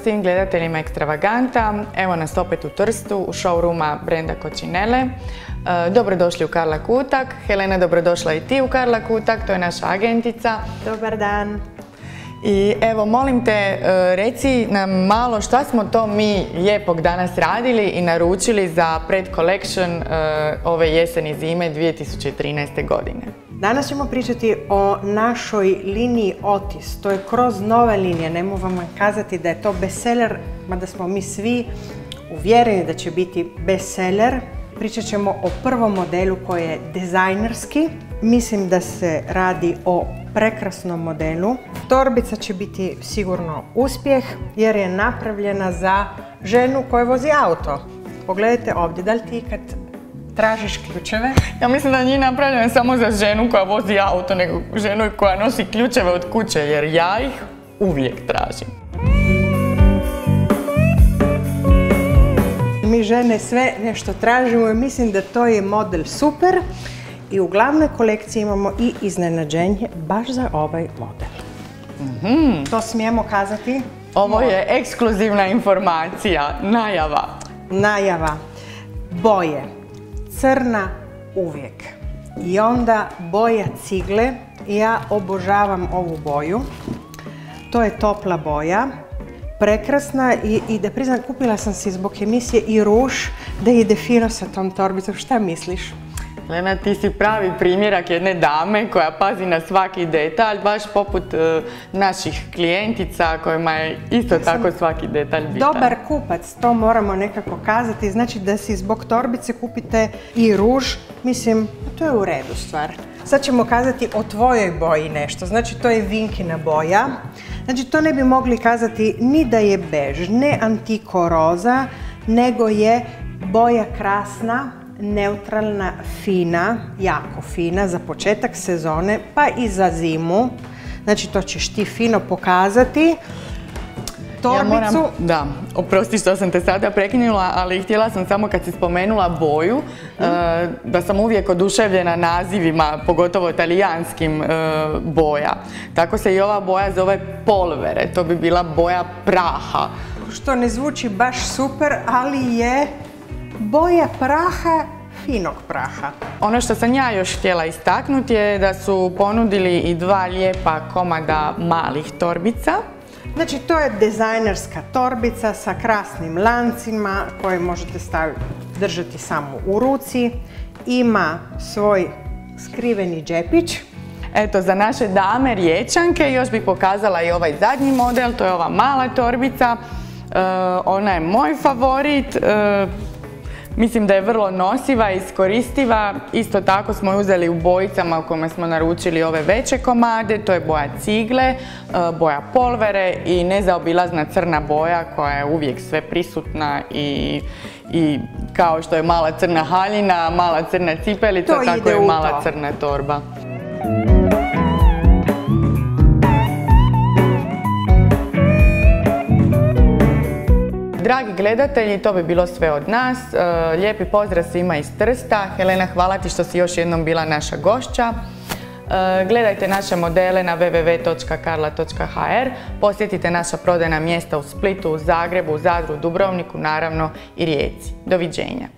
svim gledateljima Ekstravaganta. Evo nas opet u Trstu, u showrooma brenda Coccinelle. Dobrodošli u Karla Kutak. Helena, dobrodošla i ti u Karla Kutak, to je naša agentica. Dobar dan. I evo, molim te, reci nam malo šta smo to mi lijepog danas radili i naručili za pred-collection ove jeseni zime 2013. godine. Danas ćemo pričati o našoj liniji Otis. To je kroz nova linija. Ne mogu vam kazati da je to bestseller, mada smo mi svi uvjereni da će biti bestseller. Pričat ćemo o prvom modelu koji je dizajnerski. Mislim da se radi o prekrasnom modelu. Torbica će biti sigurno uspjeh jer je napravljena za ženu koja vozi auto. Pogledajte ovdje, da li ti kad tražiš ključeve? Ja mislim da nije napravljena samo za ženu koja vozi auto, nego ženu koja nosi ključeve od kuće, jer ja ih uvijek tražim. Mi žene sve nešto tražimo i mislim da to je model super. I u glavnoj kolekciji imamo i iznenađenje baš za ovaj model. To smijemo kazati? Ovo je ekskluzivna informacija, najava. Najava. Boje. Crna uvijek. I onda boja cigle. Ja obožavam ovu boju. To je topla boja. Prekrasna i da priznam, kupila sam si zbog emisije i ruž da ide fino sa tom torbicom. Šta misliš? Lena, ti si pravi primjerak jedne dame koja pazi na svaki detalj, baš poput naših klijentica kojima je isto tako svaki detalj bitan. Dobar kupac, to moramo nekako kazati. Znači da si zbog torbice kupite i ruž, mislim, to je u redu stvar. Sad ćemo kazati o tvojoj boji nešto, znači to je vinkina boja. Znači to ne bi mogli kazati ni da je bež, ne antiko roza, nego je boja krasna, neutralna, fina, jako fina za početak sezone pa i za zimu. Znači to ćeš ti fino pokazati. Torbicu. Da, oprosti što sam te sada prekinula, ali htjela sam samo kad si spomenula boju, da sam uvijek oduševljena nazivima, pogotovo talijanskim boja. Tako se i ova boja zove polvere, to bi bila boja praha. Što ne zvuči baš super, ali je boja praha, finog praha. Ono što sam ja još htjela istaknuti je da su ponudili i dva lijepa komada malih torbica. Znači to je dizajnerska torbica sa krasnim lancima koje možete držati samo u ruci. Ima svoj skriveni džepić. Eto, za naše dame Riječanke još bih pokazala i ovaj zadnji model, to je ova mala torbica. Ona je moj favorit. Mislim da je vrlo nosiva i iskoristiva. Isto tako smo je uzeli u bojicama u kome smo naručili ove veće komade. To je boja cigle, boja polvere i nezaobilazna crna boja koja je uvijek sve prisutna i kao što je mala crna haljina, mala crna cipelica, tako je mala crna torba. Dragi gledatelji, to bi bilo sve od nas. Lijepi pozdrav svima iz Trsta. Helena, hvala ti što si još jednom bila naša gošća. Gledajte naše modele na www.karla.hr. Posjetite naša prodajna mjesta u Splitu, u Zagrebu, u Zadru, Dubrovniku, naravno i Rijeci. Doviđenja.